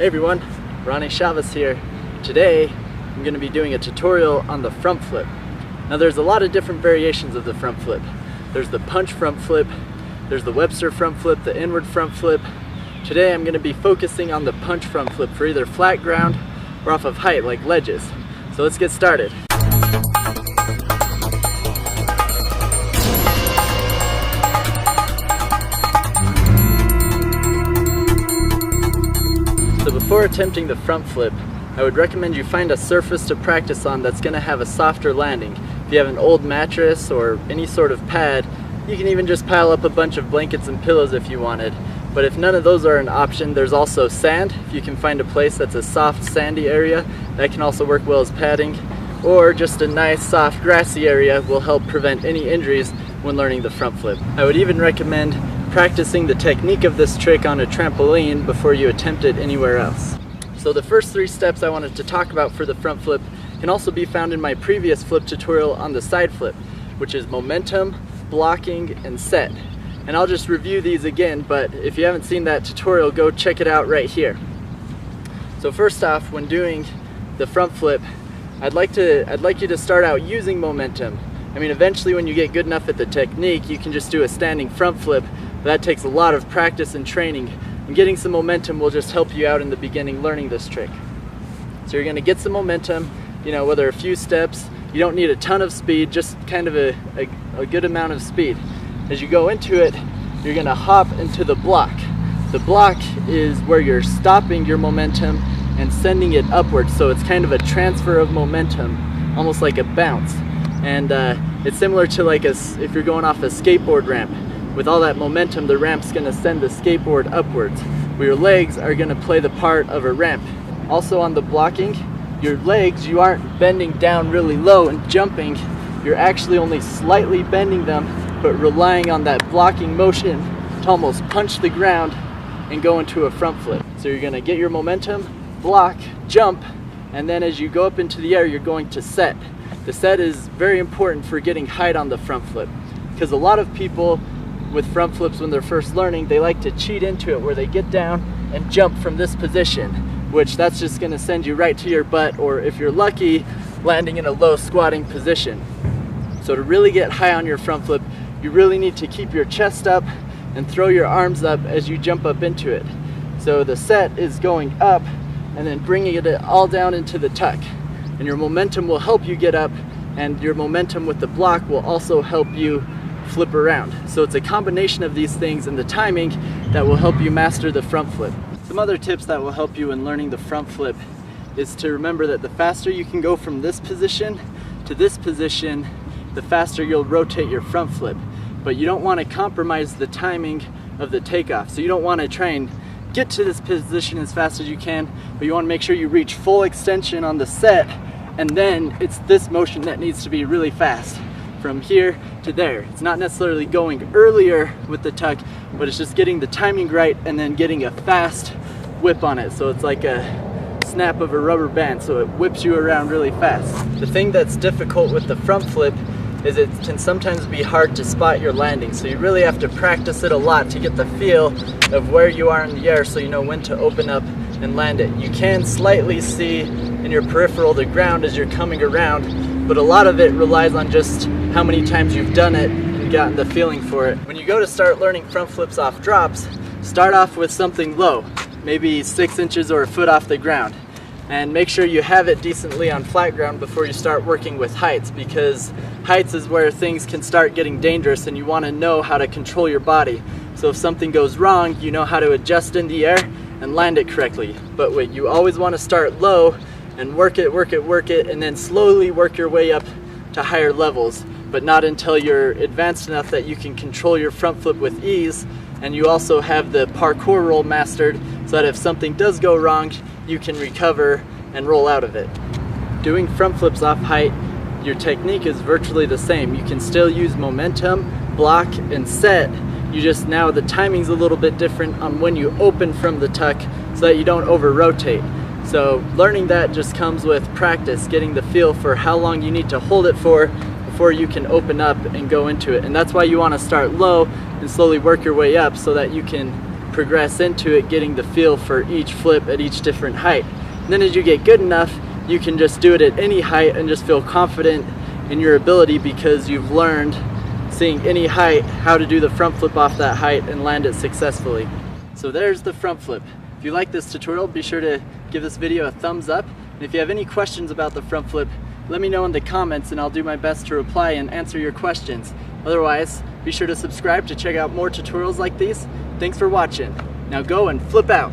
Hey everyone, Ronnie Chavez here. Today I'm going to be doing a tutorial on the front flip. Now there's a lot of different variations of the front flip. There's the punch front flip, there's the Webster front flip, the inward front flip. Today I'm going to be focusing on the punch front flip for either flat ground or off of height like ledges. So let's get started. So before attempting the front flip, I would recommend you find a surface to practice on that's going to have a softer landing. If you have an old mattress or any sort of pad, you can even just pile up a bunch of blankets and pillows if you wanted. But if none of those are an option, there's also sand. If you can find a place that's a soft sandy area, that can also work well as padding. Or just a nice soft grassy area will help prevent any injuries when learning the front flip. I would even recommend practicing the technique of this trick on a trampoline before you attempt it anywhere else. So the first three steps I wanted to talk about for the front flip can also be found in my previous flip tutorial on the side flip, which is momentum, blocking, and set. And I'll just review these again, but if you haven't seen that tutorial, go check it out right here. So first off, when doing the front flip, I'd like you to start out using momentum. I mean, eventually when you get good enough at the technique, you can just do a standing front flip. That takes a lot of practice and training, and getting some momentum will just help you out in the beginning learning this trick. So you're going to get some momentum, whether a few steps. You don't need a ton of speed, just kind of a good amount of speed. As you go into it, you're going to hop into the block. The block is where you're stopping your momentum and sending it upwards, so it's kind of a transfer of momentum, almost like a bounce. And it's similar to if you're going off a skateboard ramp. With all that momentum, the ramp's going to send the skateboard upwards, where your legs are going to play the part of a ramp. Also on the blocking, your legs, you aren't bending down really low and jumping. You're actually only slightly bending them, but relying on that blocking motion to almost punch the ground and go into a front flip. So you're going to get your momentum, block, jump, and then as you go up into the air, you're going to set. The set is very important for getting height on the front flip, because a lot of people with front flips when they're first learning, they like to cheat into it where they get down and jump from this position, which that's just going to send you right to your butt, or if you're lucky, landing in a low squatting position. So to really get high on your front flip, you really need to keep your chest up and throw your arms up as you jump up into it. So the set is going up and then bringing it all down into the tuck. And your momentum will help you get up, and your momentum with the block will also help you flip around. So it's a combination of these things and the timing that will help you master the front flip. Some other tips that will help you in learning the front flip is to remember that the faster you can go from this position to this position, the faster you'll rotate your front flip. But you don't want to compromise the timing of the takeoff. So you don't want to try and get to this position as fast as you can, but you want to make sure you reach full extension on the set, and then it's this motion that needs to be really fast from here to there. It's not necessarily going earlier with the tuck, but it's just getting the timing right and then getting a fast whip on it. So it's like a snap of a rubber band, so it whips you around really fast. The thing that's difficult with the front flip is it can sometimes be hard to spot your landing, so you really have to practice it a lot to get the feel of where you are in the air, so you know when to open up and land it. You can slightly see in your peripheral the ground as you're coming around, but a lot of it relies on just how many times you've done it and gotten the feeling for it. When you go to start learning front flips off drops, start off with something low, maybe 6 inches or a foot off the ground. And make sure you have it decently on flat ground before you start working with heights, because heights is where things can start getting dangerous and you want to know how to control your body. So if something goes wrong, you know how to adjust in the air and land it correctly. But wait, you always want to start low and work it, and then slowly work your way up to higher levels, but not until you're advanced enough that you can control your front flip with ease, and you also have the parkour roll mastered so that if something does go wrong, you can recover and roll out of it. Doing front flips off height, your technique is virtually the same. You can still use momentum, block, and set. You just now the timing's a little bit different on when you open from the tuck so that you don't over rotate. So learning that just comes with practice, getting the feel for how long you need to hold it for before you can open up and go into it. And that's why you want to start low and slowly work your way up so that you can progress into it, getting the feel for each flip at each different height. And then as you get good enough, you can just do it at any height and just feel confident in your ability because you've learned, seeing any height, how to do the front flip off that height and land it successfully. So there's the front flip. If you like this tutorial, be sure to give this video a thumbs up. And if you have any questions about the front flip, let me know in the comments and I'll do my best to reply and answer your questions. Otherwise, be sure to subscribe to check out more tutorials like these. Thanks for watching. Now go and flip out.